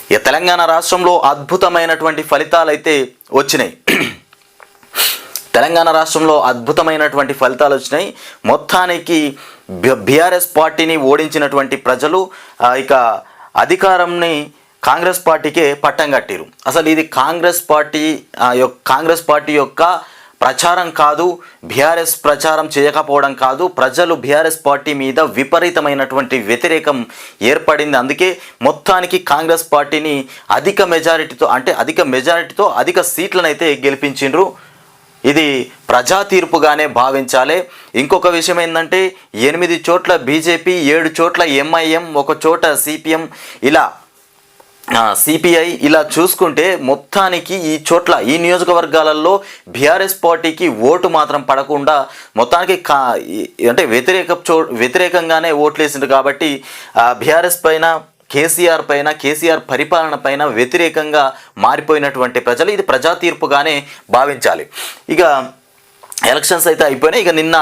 ఇక తెలంగాణ రాష్ట్రంలో అద్భుతమైనటువంటి ఫలితాలు అయితే వచ్చినాయి. తెలంగాణ రాష్ట్రంలో అద్భుతమైనటువంటి ఫలితాలు వచ్చినాయి. మొత్తానికి బీఆర్ఎస్ పార్టీని ఓడించినటువంటి ప్రజలు ఇక అధికారంని కాంగ్రెస్ పార్టీకే పట్టం కట్టిరు. అసలు ఇది కాంగ్రెస్ పార్టీ యొక్క ప్రచారం కాదు, బీఆర్ఎస్ ప్రచారం చేయకపోవడం కాదు, ప్రజలు బీఆర్ఎస్ పార్టీ మీద విపరీతమైనటువంటి వ్యతిరేకం ఏర్పడింది. అందుకే మొత్తానికి కాంగ్రెస్ పార్టీని అధిక మెజారిటీతో అధిక సీట్లను అయితే గెలిపించిండ్రు. ఇది ప్రజా తీర్పుగానే భావించాలి. ఇంకొక విషయం ఏంటంటే 8 చోట్ల బీజేపీ, 7 చోట్ల ఎంఐఎం, 1 చోట సిపిఎం, ఇలా సిపిఐ, ఇలా చూసుకుంటే మొత్తానికి ఈ నియోజకవర్గాలలో బీఆర్ఎస్ పార్టీకి ఓటు మాత్రం పడకుండా మొత్తానికి అంటే వ్యతిరేకంగానే ఓట్లు వేసిండ్రు. కాబట్టి బీఆర్ఎస్ పైన, కేసీఆర్ పరిపాలన పైన వ్యతిరేకంగా మారిపోయినటువంటి ప్రజలు ఇది ప్రజా తీర్పుగానే భావించాలి. ఇక ఎలక్షన్స్ అయితే అయిపోయినాయి. ఇక నిన్న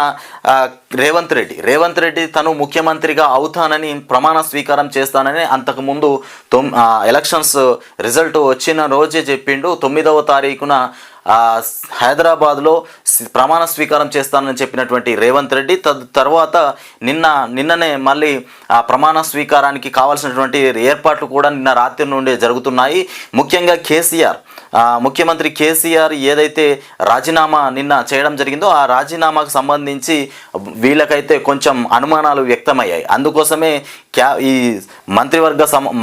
రేవంత్ రెడ్డి తను ముఖ్యమంత్రిగా అవుతానని ప్రమాణ స్వీకారం చేస్తానని అంతకుముందు ఎలక్షన్స్ రిజల్ట్ వచ్చిన రోజే చెప్పిండు. 9వ తారీఖున హైదరాబాద్లో ప్రమాణ స్వీకారం చేస్తానని చెప్పినటువంటి రేవంత్ రెడ్డి తర్వాత నిన్ననే మళ్ళీ ప్రమాణ స్వీకారానికి కావాల్సినటువంటి ఏర్పాట్లు కూడా నిన్న రాత్రి నుండే జరుగుతున్నాయి. ముఖ్యంగా ముఖ్యమంత్రి కేసీఆర్ ఏదైతే రాజీనామా నిన్న చేయడం జరిగిందో ఆ రాజీనామాకు సంబంధించి వీళ్ళకైతే కొంచెం అనుమానాలు వ్యక్తమయ్యాయి. అందుకోసమే ఈ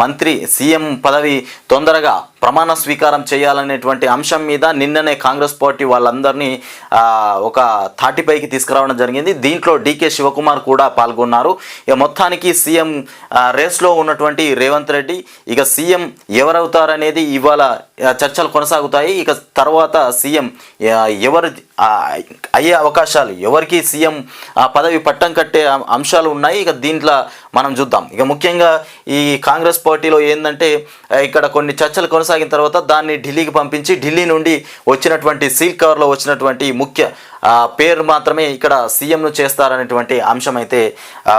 మంత్రి సీఎం పదవి తొందరగా ప్రమాణ స్వీకారం చేయాలనేటువంటి అంశం మీద నిన్ననే కాంగ్రెస్ పార్టీ వాళ్ళందరినీ ఒక తాటిపైకి తీసుకురావడం జరిగింది. దీంట్లో డీకే శివకుమార్ కూడా పాల్గొన్నారు. ఇక మొత్తానికి సీఎం రేస్లో ఉన్నటువంటి రేవంత్ రెడ్డి ఇక సీఎం ఎవరవుతారనేది ఇవాళ చర్చలు కొనసాగుతాయి. ఇక తర్వాత సీఎం ఎవరు అయ్యే అవకాశాలు, ఎవరికి సీఎం పదవి పట్టం కట్టే అంశాలు ఉన్నాయి. ఇక దీంట్లో మనం చూద్దాం. ఇక ముఖ్యంగా ఈ కాంగ్రెస్ పార్టీలో ఏంటంటే ఇక్కడ కొన్ని చర్చలు కొనసాగిన తర్వాత దాన్ని ఢిల్లీకి పంపించి ఢిల్లీ నుండి వచ్చినటువంటి సీల్ కవర్లో వచ్చినటువంటి ముఖ్య పేరు మాత్రమే ఇక్కడ సీఎంను చేస్తారనేటువంటి అంశం అయితే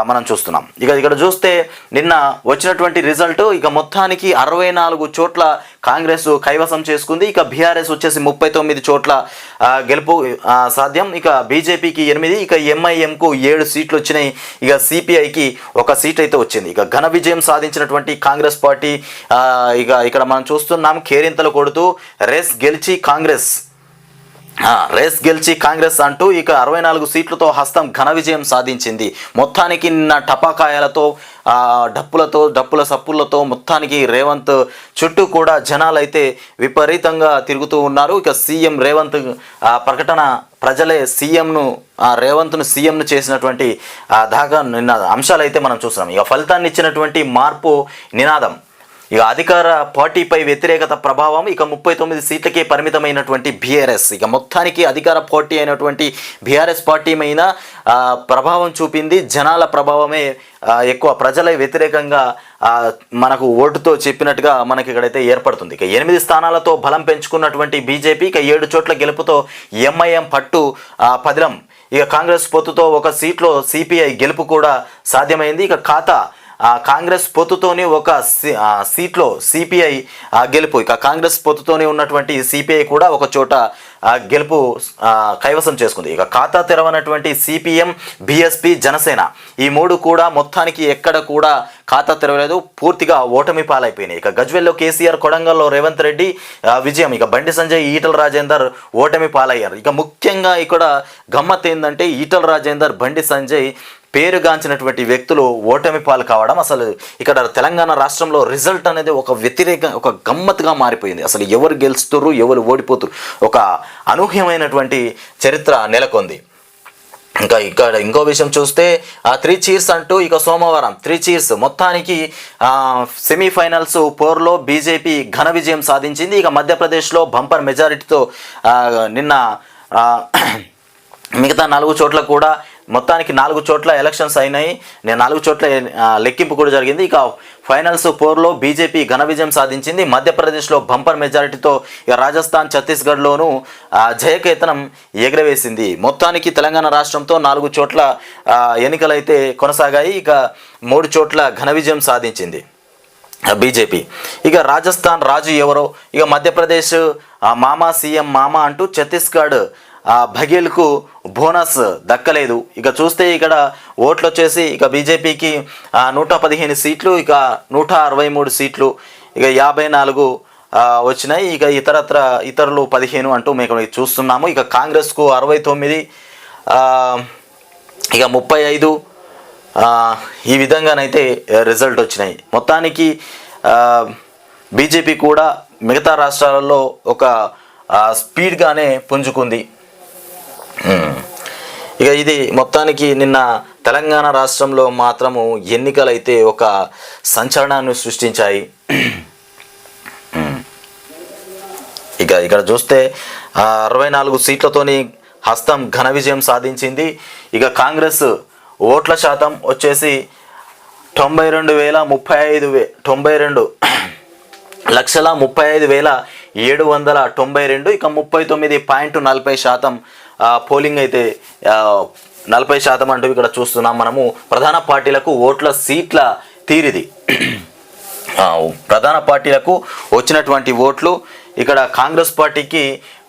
మనం చూస్తున్నాం. ఇక్కడ చూస్తే నిన్న వచ్చినటువంటి రిజల్ట్ ఇక మొత్తానికి 64 చోట్ల కాంగ్రెస్ కైవసం చేసుకుంది. ఇక బీఆర్ఎస్ వచ్చేసి 39 చోట్ల గెలుపు సాధ్యం. ఇక బీజేపీకి 8, ఇక ఎంఐఎంకు 7 సీట్లు వచ్చినాయి. ఇక సిపిఐకి 1 సీట్ అయితే వచ్చింది. ఇక ఘన విజయం సాధించినటువంటి కాంగ్రెస్ పార్టీ ఇక్కడ మనం చూస్తున్నాం కేరింతలు కొడుతూ రేస్ గెలిచి కాంగ్రెస్ అంటూ ఇక 64 సీట్లతో హస్తం ఘన విజయం సాధించింది. మొత్తానికి నిన్న టపాకాయలతో డప్పుల సప్పులతో మొత్తానికి రేవంత్ చుట్టూ కూడా జనాలు అయితే విపరీతంగా తిరుగుతూ ఉన్నారు. ఇక సీఎం రేవంత్ ప్రకటన ప్రజలే రేవంత్ను సీఎంను చేసినటువంటి దాకా నిన్న అంశాలు అయితే మనం చూస్తున్నాం. ఇక ఫలితాన్ని ఇచ్చినటువంటి మార్పు నినాదం, ఇక అధికార పార్టీపై వ్యతిరేకత ప్రభావం, ఇక 39 సీట్లకే పరిమితమైనటువంటి బీఆర్ఎస్ ఇక మొత్తానికి అధికార పార్టీ అయినటువంటి బీఆర్ఎస్ పార్టీ మీద ప్రభావం చూపింది. జనాల ప్రభావమే ఎక్కువ, ప్రజల వ్యతిరేకంగా మనకు ఓటుతో చెప్పినట్టుగా మనకి ఇక్కడైతే ఏర్పడుతుంది. ఇక 8 స్థానాలతో బలం పెంచుకున్నటువంటి బీజేపీ ఇక 7 చోట్ల గెలుపుతో ఎంఐఎం పట్టు పదిలం. ఇక కాంగ్రెస్ పొత్తుతో 1 సీట్లో సిపిఐ గెలుపు కూడా సాధ్యమైంది. ఇక కాంగ్రెస్ పొత్తుతోనే 1 సీట్లో సిపిఐ గెలుపు, ఇక కాంగ్రెస్ పొత్తుతోనే ఉన్నటువంటి సిపిఐ కూడా 1 చోట గెలుపు కైవసం చేసుకుంది. ఇక ఖాతా తెరవనటువంటి సిపిఎం, బీఎస్పీ, జనసేన ఈ 3 కూడా మొత్తానికి ఎక్కడ కూడా ఖాతా తెరవలేదు, పూర్తిగా ఓటమి పాలైపోయినాయి. ఇక గజ్వేల్లో కేసీఆర్, కొడంగల్లో రేవంత్ రెడ్డి విజయం, ఇక బండి సంజయ్, ఈటల రాజేందర్ ఓటమి పాలయ్యారు. ఇక ముఖ్యంగా ఇక్కడ గమ్మత్ ఏంటంటే ఈటల రాజేందర్, బండి సంజయ్ పేరుగాంచినటువంటి వ్యక్తులు ఓటమి పాలు కావడం, అసలు ఇక్కడ తెలంగాణ రాష్ట్రంలో రిజల్ట్ అనేది ఒక గమ్మత్తుగా మారిపోయింది. అసలు ఎవరు గెలుస్తున్నారు, ఎవరు ఓడిపోతున్నారు, ఒక అనూహ్యమైనటువంటి చరిత్ర నెలకొంది. ఇక్కడ ఇంకో విషయం చూస్తే 3 చీర్స్ అంటూ ఇక సోమవారం 3 చీర్స్ మొత్తానికి సెమీఫైనల్స్ పోర్లో బీజేపీ ఘన విజయం సాధించింది. ఇక మధ్యప్రదేశ్లో బంపర్ మెజారిటీతో నిన్న మిగతా 4 చోట్ల కూడా మొత్తానికి 4 చోట్ల ఎలక్షన్స్ అయినాయి. 4 చోట్ల లెక్కింపు కూడా జరిగింది. ఇక ఫైనల్స్ పోర్లో బీజేపీ ఘన విజయం సాధించింది. మధ్యప్రదేశ్లో బంపర్ మెజారిటీతో ఇక రాజస్థాన్, ఛత్తీస్గఢ్లోనూ జయకేతనం ఎగరవేసింది. మొత్తానికి తెలంగాణ రాష్ట్రంతో 4 చోట్ల ఎన్నికలైతే కొనసాగాయి. ఇక 3 చోట్ల ఘన విజయం సాధించింది. బీజేపీ. ఇక రాజస్థాన్ రాజు ఎవరో, ఇక మధ్యప్రదేశ్ మామా సీఎం మామా అంటూ ఛత్తీస్గఢ్ బఘేల్కు బోనస్ దక్కలేదు. ఇక చూస్తే ఇక్కడ ఓట్లు వచ్చేసి ఇక బీజేపీకి 115 సీట్లు, ఇక 163 సీట్లు, ఇక 54 వచ్చినాయి. ఇక ఇతరులు 15 అంటూ మేము చూస్తున్నాము. ఇక కాంగ్రెస్కు 69, ఇక 35 ఈ విధంగానైతే రిజల్ట్ వచ్చినాయి. మొత్తానికి బీజేపీ కూడా మిగతా రాష్ట్రాలలో ఒక స్పీడ్గానే పుంజుకుంది. ఇక ఇది మొత్తానికి నిన్న తెలంగాణ రాష్ట్రంలో మాత్రము ఎన్నికలైతే ఒక సంచలనాన్ని సృష్టించాయి. ఇక ఇక్కడ చూస్తే 64 సీట్లతోని హస్తం ఘన విజయం సాధించింది. ఇక కాంగ్రెస్ ఓట్ల శాతం వచ్చేసి 92,35,792, ఇక 39.40% పోలింగ్ అయితే 40% అంటూ ఇక్కడ చూస్తున్నాం మనము. ప్రధాన పార్టీలకు ఓట్ల సీట్ల తీరిది, ప్రధాన పార్టీలకు వచ్చినటువంటి ఓట్లు ఇక్కడ కాంగ్రెస్ పార్టీకి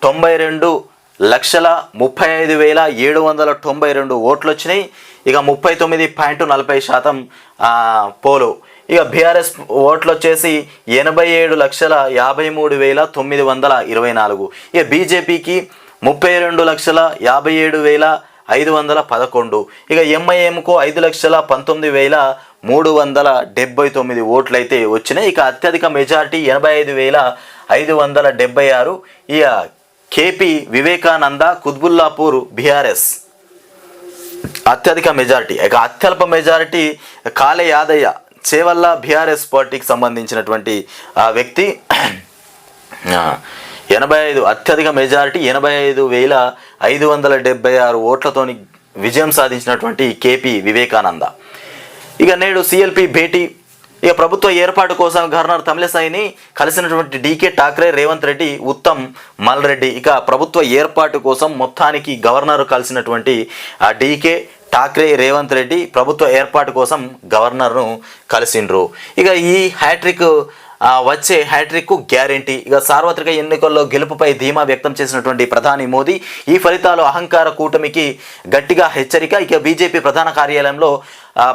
92,35,792 ఓట్లు వచ్చినాయి. ఇక 39.40% పోలు. ఇక బీఆర్ఎస్ ఓట్లు వచ్చేసి 87,53,924. ఇక బీజేపీకి 32,57,511. ఇక ఎంఐఎంకు 5,19,379 ఓట్లు అయితే వచ్చినాయి. ఇక అత్యధిక మెజారిటీ 85,576. ఇక కేపీ వివేకానంద కుత్బుల్లాపూర్ బీఆర్ఎస్ అత్యధిక మెజారిటీ. ఇక అత్యల్ప మెజారిటీ కాలే యాదయ్య చేవల్ల బీఆర్ఎస్ పార్టీకి సంబంధించినటువంటి వ్యక్తి 85, అత్యధిక మెజారిటీ 85,576 ఓట్లతోని విజయం సాధించినటువంటి కేపీ వివేకానంద. ఇక నేడు సిఎల్పి భేటీ. ఇక ప్రభుత్వ ఏర్పాటు కోసం గవర్నర్ తమిళిసైని కలిసినటువంటి డీకే ఠాక్రే, రేవంత్ రెడ్డి, ఉత్తమ్ మల్రెడ్డి. ఇక ప్రభుత్వ ఏర్పాటు కోసం మొత్తానికి గవర్నర్ కలిసినటువంటి డీకే ఠాక్రే, రేవంత్ రెడ్డి ప్రభుత్వ ఏర్పాటు కోసం గవర్నర్ను కలిసిండ్రు. ఇక ఈ హ్యాట్రిక్ వచ్చే హ్యాట్రిక్ గ్యారెంటీ. ఇక సార్వత్రిక ఎన్నికల్లో గెలుపుపై ధీమా వ్యక్తం చేసినటువంటి ప్రధాని మోదీ ఈ ఫలితాలు అహంకార కూటమికి గట్టిగా హెచ్చరిక. ఇక బీజేపీ ప్రధాన కార్యాలయంలో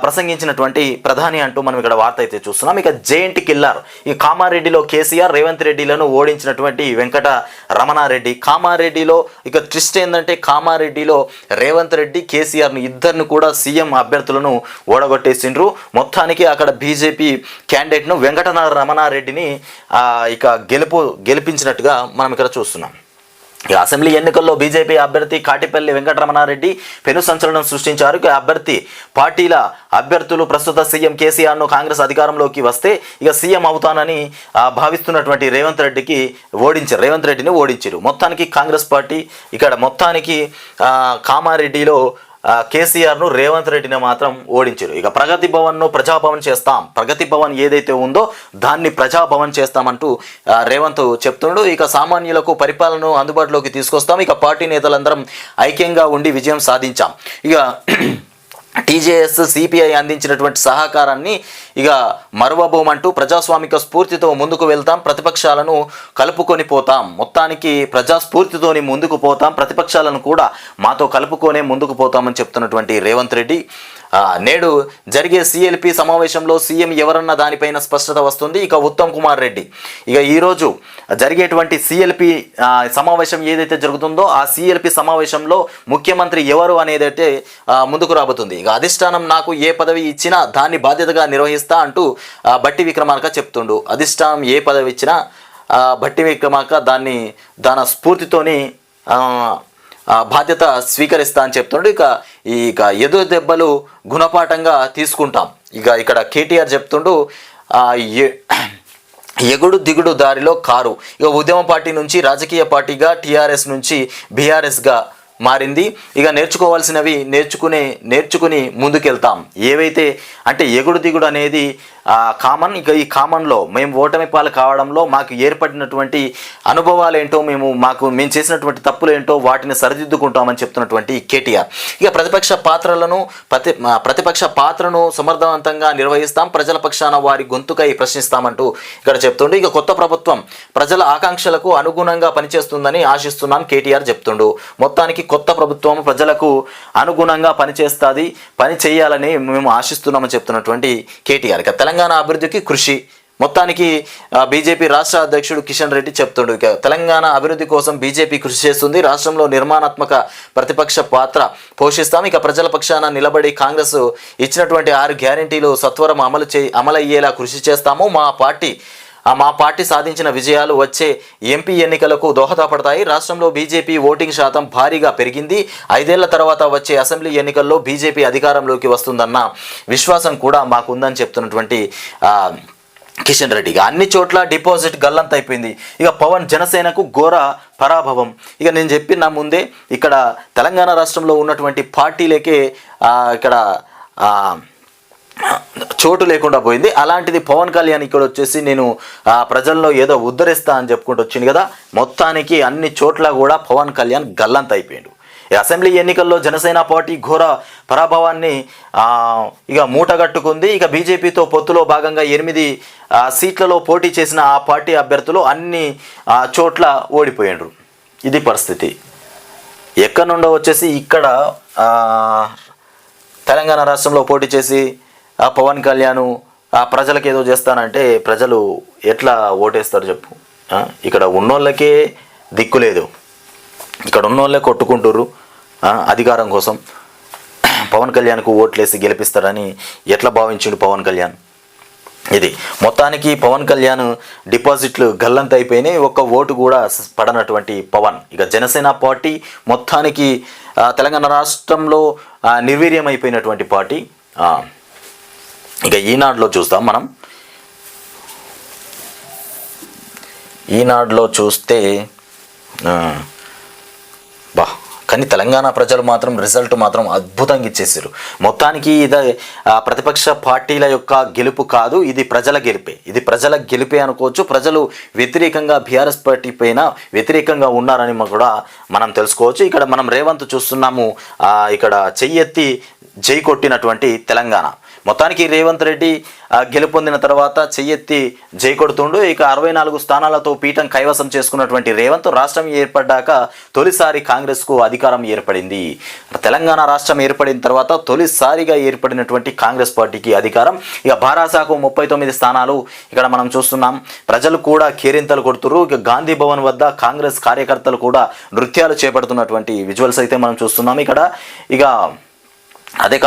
ప్రసంగించినటువంటి ప్రధాని అంటూ మనం ఇక్కడ వార్త అయితే చూస్తున్నాం. ఇక జేఎన్టీ కిల్లర్. ఈ కామారెడ్డిలో కేసీఆర్, రేవంత్ రెడ్డిలను ఓడించినటువంటి వెంకట రమణారెడ్డి. కామారెడ్డిలో ఇక ట్విస్ట్ ఏంటంటే కామారెడ్డిలో రేవంత్ రెడ్డి, కేసీఆర్ను ఇద్దరిని కూడా సీఎం అభ్యర్థులను ఓడగొట్టేసిండ్రు. మొత్తానికి అక్కడ బీజేపీ క్యాండిడేట్ను వెంకట రమణారెడ్డిని ఇక గెలిపించినట్టుగా మనం ఇక్కడ చూస్తున్నాం. ఇక అసెంబ్లీ ఎన్నికల్లో బీజేపీ అభ్యర్థి కాటిపల్లి వెంకటరమణారెడ్డి పెను సంచలనం సృష్టించారు. ఇక పార్టీల అభ్యర్థులు ప్రస్తుత సీఎం కేసీఆర్ను కాంగ్రెస్ అధికారంలోకి వస్తే ఇక సీఎం అవుతానని భావిస్తున్నటువంటి రేవంత్ రెడ్డిని ఓడించారు. మొత్తానికి కాంగ్రెస్ పార్టీ ఇక్కడ మొత్తానికి కామారెడ్డిలో కేసీఆర్ను, రేవంత్ రెడ్డిని మాత్రం ఓడించారు. ఇక ప్రగతి భవన్ను ప్రజాభవన్ చేస్తాం, ప్రగతి భవన్ ఏదైతే ఉందో దాన్ని ప్రజాభవన్ చేస్తామంటూ రేవంత్ చెప్తుండు. ఇక సామాన్యులకు పరిపాలనను అందుబాటులోకి తీసుకొస్తాం. ఇక పార్టీ నేతలందరం ఐక్యంగా ఉండి విజయం సాధించాం. ఇక టీజేఎస్, సిపిఐ అందించినటువంటి సహకారాన్ని ఇక మరువబోమంటూ ప్రజాస్వామిక స్ఫూర్తితో ముందుకు వెళ్తాం, ప్రతిపక్షాలను కలుపుకొని పోతాం. మొత్తానికి ప్రజాస్ఫూర్తితోని ముందుకు పోతాం, ప్రతిపక్షాలను కూడా మాతో కలుపుకొనే ముందుకు పోతామని చెప్తున్నటువంటి రేవంత్ రెడ్డి నేడు జరిగే సిఎల్పి సమావేశంలో సీఎం ఎవరన్న దానిపైన స్పష్టత వస్తుంది. ఇక ఉత్తమ్ కుమార్ రెడ్డి ఇక ఈరోజు జరిగేటువంటి సిఎల్పి సమావేశం ఏదైతే జరుగుతుందో ఆ సిఎల్పి సమావేశంలో ముఖ్యమంత్రి ఎవరు అనేదైతే ముందుకు రాబోతుంది. ఇక అధిష్టానం నాకు ఏ పదవి ఇచ్చినా దాన్ని బాధ్యతగా నిర్వహిస్తా అంటూ బట్టి విక్రమార్క చెప్తుండు. అధిష్టానం ఏ పదవి ఇచ్చినా బట్టి విక్రమార్క దాని స్ఫూర్తితోని బాధ్యత స్వీకరిస్తా అని చెప్తుండు. ఇక ఎదురు దెబ్బలు గుణపాఠంగా తీసుకుంటాం. ఇక్కడ కేటీఆర్ చెప్తుండు ఎగుడు దిగుడు దారిలో కారు. ఇక ఉద్యమ పార్టీ నుంచి రాజకీయ పార్టీగా, టీఆర్ఎస్ నుంచి బీఆర్ఎస్గా మారింది. ఇక నేర్చుకోవాల్సినవి నేర్చుకుని ముందుకెళ్తాం. ఏవైతే అంటే ఎగుడు దిగుడు అనేది కామన్. ఇక ఈ కామన్లో మేము ఓటమి పాలు కావడంలో మాకు ఏర్పడినటువంటి అనుభవాలు ఏంటో, మేము చేసినటువంటి తప్పులు ఏంటో వాటిని సరిదిద్దుకుంటామని చెప్తున్నటువంటి కేటీఆర్. ఇక ప్రతిపక్ష పాత్రను సమర్థవంతంగా నిర్వహిస్తాం, ప్రజల పక్షాన వారి గొంతుకై ప్రశ్నిస్తామంటూ ఇక్కడ చెప్తుండు. ఇక కొత్త ప్రభుత్వం ప్రజల ఆకాంక్షలకు అనుగుణంగా పనిచేస్తుందని ఆశిస్తున్నాం కేటీఆర్ చెప్తుండు. మొత్తానికి కొత్త ప్రభుత్వం ప్రజలకు అనుగుణంగా పని చేయాలని మేము ఆశిస్తున్నామని చెప్తున్నటువంటి కేటీఆర్. ఇక తెలంగాణ అభివృద్ధికి కృషి. మొత్తానికి బీజేపీ రాష్ట్ర అధ్యక్షుడు కిషన్ రెడ్డి చెప్తుండు, ఇక తెలంగాణ అభివృద్ధి కోసం బీజేపీ కృషి చేస్తుంది, రాష్ట్రంలో నిర్మాణాత్మక ప్రతిపక్ష పాత్ర పోషిస్తాం, ఇక ప్రజల పక్షాన నిలబడి కాంగ్రెస్ ఇచ్చినటువంటి 6 గ్యారెంటీలు సత్వరం అమలయ్యేలా కృషి చేస్తాము, మా పార్టీ సాధించిన విజయాలు వచ్చే ఎంపీ ఎన్నికలకు దోహదపడతాయి, రాష్ట్రంలో బీజేపీ ఓటింగ్ శాతం భారీగా పెరిగింది, 5 ఏళ్ల తర్వాత వచ్చే అసెంబ్లీ ఎన్నికల్లో బీజేపీ అధికారంలోకి వస్తుందన్న విశ్వాసం కూడా మాకుందని చెప్తున్నటువంటి కిషన్ రెడ్డి. అన్ని చోట్ల డిపాజిట్ గల్లంత అయిపోయింది. ఇక పవన్ జనసేనకు ఘోర పరాభవం. ఇక నేను చెప్పిన ముందే ఇక్కడ తెలంగాణ రాష్ట్రంలో ఉన్నటువంటి పార్టీలకే ఇక్కడ చోటు లేకుండా పోయింది. అలాంటిది పవన్ కళ్యాణ్ ఇక్కడ వచ్చేసి నేను ప్రజల్లో ఏదో ఉద్ధరిస్తా అని చెప్పుకుంటూ వచ్చింది కదా, మొత్తానికి అన్ని చోట్ల కూడా పవన్ కళ్యాణ్ గల్లంత అయిపోయాడు. అసెంబ్లీ ఎన్నికల్లో జనసేన పార్టీ ఘోర పరాభవాన్ని ఇక మూటగట్టుకుంది. ఇక బీజేపీతో పొత్తులో భాగంగా 8 సీట్లలో పోటీ చేసిన ఆ పార్టీ అభ్యర్థులు అన్ని చోట్ల ఓడిపోయారు. ఇది పరిస్థితి. ఎక్కడి నుండో వచ్చేసి ఇక్కడ తెలంగాణ రాష్ట్రంలో పోటీ చేసి పవన్ కళ్యాణ్ ప్రజలకు ఏదో చేస్తానంటే ప్రజలు ఎట్లా ఓటేస్తారు చెప్పు? ఇక్కడ ఉన్నోళ్ళకే దిక్కు లేదు, ఇక్కడ ఉన్నోళ్ళే కొట్టుకుంటుర్రు అధికారం కోసం. పవన్ కళ్యాణ్కు ఓట్లేసి గెలిపిస్తారని ఎట్లా భావించిండు పవన్ కళ్యాణ్? ఇది మొత్తానికి పవన్ కళ్యాణ్ డిపాజిట్లు గల్లంత అయిపోయినాయి, ఒక్క ఓటు కూడా పడనటువంటి పవన్. ఇక జనసేన పార్టీ మొత్తానికి తెలంగాణ రాష్ట్రంలో నిర్వీర్యం అయిపోయినటువంటి పార్టీ. ఇక ఈనాడులో చూస్తాం మనం. ఈనాడులో చూస్తే కానీ తెలంగాణ ప్రజలు మాత్రం రిజల్ట్ మాత్రం అద్భుతంగా ఇచ్చేసారు. మొత్తానికి ఇది ప్రతిపక్ష పార్టీల యొక్క గెలుపు కాదు, ఇది ప్రజల గెలిపే అనుకోవచ్చు. ప్రజలు వ్యతిరేకంగా బీఆర్ఎస్ పార్టీ పైన వ్యతిరేకంగా ఉన్నారని కూడా మనం తెలుసుకోవచ్చు. ఇక్కడ మనం రేవంత్ చూస్తున్నాము, ఇక్కడ చెయ్యెత్తి జై కొట్టినటువంటి తెలంగాణ. మొత్తానికి రేవంత్ రెడ్డి గెలుపొందిన తర్వాత చెయ్యెత్తి జై కొడుతుండు. ఇక 64 స్థానాలతో పీఠం కైవసం చేసుకున్నటువంటి రేవంత్ రాష్ట్రం ఏర్పడ్డాక తొలిసారి కాంగ్రెస్కు అధికారం ఏర్పడింది. తెలంగాణ రాష్ట్రం ఏర్పడిన తర్వాత తొలిసారిగా ఏర్పడినటువంటి కాంగ్రెస్ పార్టీకి అధికారం. ఇక భారాసాకు 39 స్థానాలు ఇక్కడ మనం చూస్తున్నాం. ప్రజలు కూడా కేరింతలు కొడుతున్నారు. ఇక గాంధీ భవన్ వద్ద కాంగ్రెస్ కార్యకర్తలు కూడా నృత్యాలు చేపడుతున్నటువంటి విజువల్స్ అయితే మనం చూస్తున్నాం ఇక్కడ. ఇక అదే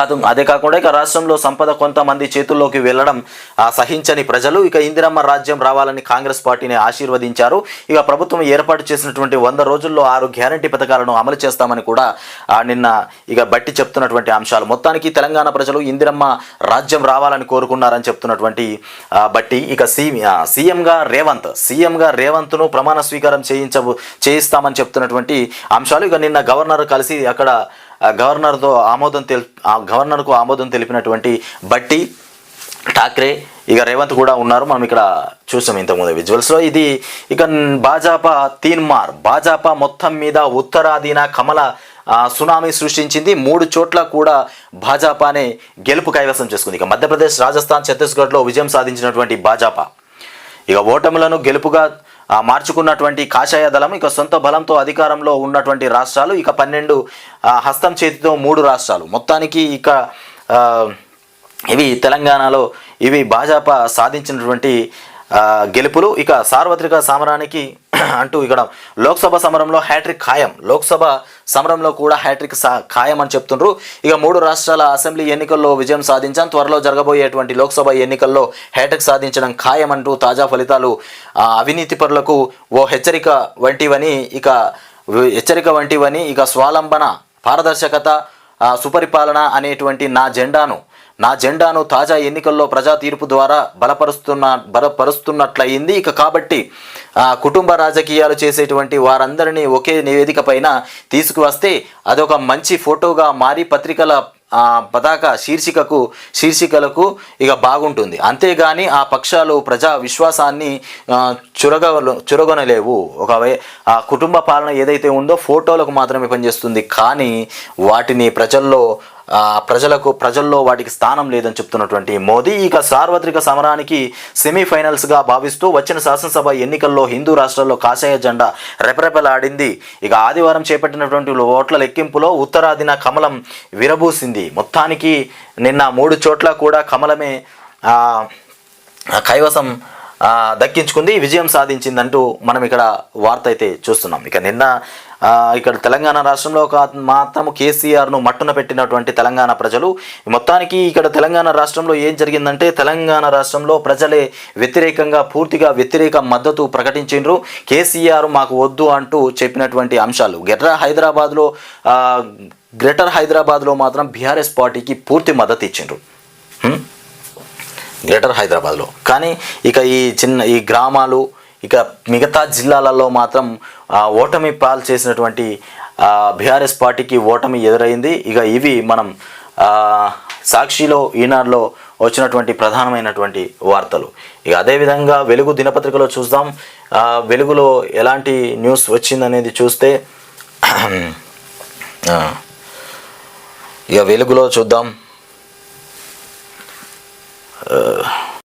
కాకుండా ఇక రాష్ట్రంలో సంపద కొంతమంది చేతుల్లోకి వెళ్ళడం సహించని ప్రజలు ఇక ఇందిరమ్మ రాజ్యం రావాలని కాంగ్రెస్ పార్టీని ఆశీర్వదించారు. ఇక ప్రభుత్వం ఏర్పాటు చేసినటువంటి 100 రోజుల్లో 6 గ్యారంటీ పథకాలను అమలు చేస్తామని కూడా నిన్న ఇక బట్టి చెప్తున్నటువంటి అంశాలు. మొత్తానికి తెలంగాణ ప్రజలు ఇందిరమ్మ రాజ్యం రావాలని కోరుకున్నారని చెప్తున్నటువంటి బట్టి. ఇక సీఎంగా రేవంత్ను ప్రమాణ స్వీకారం చేయిస్తామని చెప్తున్నటువంటి అంశాలు. ఇక నిన్న గవర్నర్ కలిసి అక్కడ గవర్నర్కు ఆమోదం తెలిపినటువంటి బట్టి, ఠాక్రే, ఇక రేవంత్ కూడా ఉన్నారు. మనం ఇక్కడ చూసాం ఇంతకుముందు విజువల్స్లో. ఇది ఇక భాజపా మొత్తం మీద ఉత్తరాదిన కమల సునామీ సృష్టించింది. 3 చోట్ల కూడా భాజపానే గెలుపు కైవసం చేసుకుంది. ఇక మధ్యప్రదేశ్, రాజస్థాన్, ఛత్తీస్గఢ్లో విజయం సాధించినటువంటి భాజపా ఇక ఓటములను గెలుపుగా మార్చుకున్నటువంటి కాషాయ దళం ఇక సొంత బలంతో అధికారంలో ఉన్నటువంటి రాష్ట్రాలు ఇక 12, హస్తం చేతితో 3 రాష్ట్రాలు. మొత్తానికి ఇక ఇవి తెలంగాణలో భాజపా సాధించినటువంటి గెలుపులు. ఇక సార్వత్రిక సమరానికి అంటూ ఇక్కడ లోక్సభ సమరంలో హ్యాట్రిక్ ఖాయం, లోక్సభ సమరంలో కూడా హ్యాట్రిక్ ఖాయం అని చెప్తుండ్రు. ఇక 3 రాష్ట్రాల అసెంబ్లీ ఎన్నికల్లో విజయం సాధించాం, త్వరలో జరగబోయేటువంటి లోక్సభ ఎన్నికల్లో హ్యాట్రిక్ సాధించడం ఖాయం అంటూ తాజా ఫలితాలు అవినీతి పరులకు ఓ హెచ్చరిక వంటివని ఇక స్వాలంబన, పారదర్శకత, సుపరిపాలన అనేటువంటి నా జెండాను తాజా ఎన్నికల్లో ప్రజా తీర్పు ద్వారా బలపరుస్తున్నట్లయింది. ఇక కాబట్టి కుటుంబ రాజకీయాలు చేసేటువంటి వారందరినీ ఒకే వేదిక పైన తీసుకువస్తే అదొక మంచి ఫోటోగా మారి పత్రికల పతాక శీర్షికలకు ఇక బాగుంటుంది. అంతేగాని ఆ పక్షాలు ప్రజా విశ్వాసాన్ని చురగొనలేవు. ఆ కుటుంబ పాలన ఏదైతే ఉందో ఫోటోలకు మాత్రమే పనిచేస్తుంది, కానీ వాటిని ప్రజల్లో వాటికి స్థానం లేదని చెప్తున్నటువంటి మోదీ ఇక సార్వత్రిక సమరానికి సెమీఫైనల్స్గా భావిస్తూ వచ్చిన శాసనసభ ఎన్నికల్లో హిందూ రాష్ట్రాల్లో కాషాయ జెండా రెపరెపలాడింది. ఇక ఆదివారం చేపట్టినటువంటి ఓట్ల లెక్కింపులో ఉత్తరాదిన కమలం విరబూసింది. మొత్తానికి నిన్న 3 చోట్ల కూడా కమలమే కైవసం దక్కించుకుంది, విజయం సాధించిందంటూ మనం ఇక్కడ వార్త అయితే చూస్తున్నాం. ఇక నిన్న ఇక్కడ తెలంగాణ రాష్ట్రంలో మాత్రం కేసీఆర్ను మట్టున పెట్టినటువంటి తెలంగాణ ప్రజలు. మొత్తానికి ఇక్కడ తెలంగాణ రాష్ట్రంలో ఏం జరిగిందంటే తెలంగాణ రాష్ట్రంలో ప్రజలే పూర్తిగా వ్యతిరేక మద్దతు ప్రకటించిండ్రు. కేసీఆర్ మాకు వద్దు అంటూ చెప్పినటువంటి అంశాలు గ్రేటర్ హైదరాబాద్లో మాత్రం బీఆర్ఎస్ పార్టీకి పూర్తి మద్దతు ఇచ్చిండ్రు గ్రేటర్ హైదరాబాద్లో. కానీ ఇక ఈ గ్రామాలు ఇక మిగతా జిల్లాలలో మాత్రం ఓటమి పాలు చేసినటువంటి బీఆర్ఎస్ పార్టీకి ఓటమి ఎదురైంది. ఇక ఇవి మనం సాక్షిలో ఈనాడులో వచ్చినటువంటి ప్రధానమైనటువంటి వార్తలు. ఇక అదేవిధంగా వెలుగు దినపత్రికలో చూద్దాం. వెలుగులో ఎలాంటి న్యూస్ వచ్చిందనేది చూస్తే ఇక వెలుగులో చూద్దాం.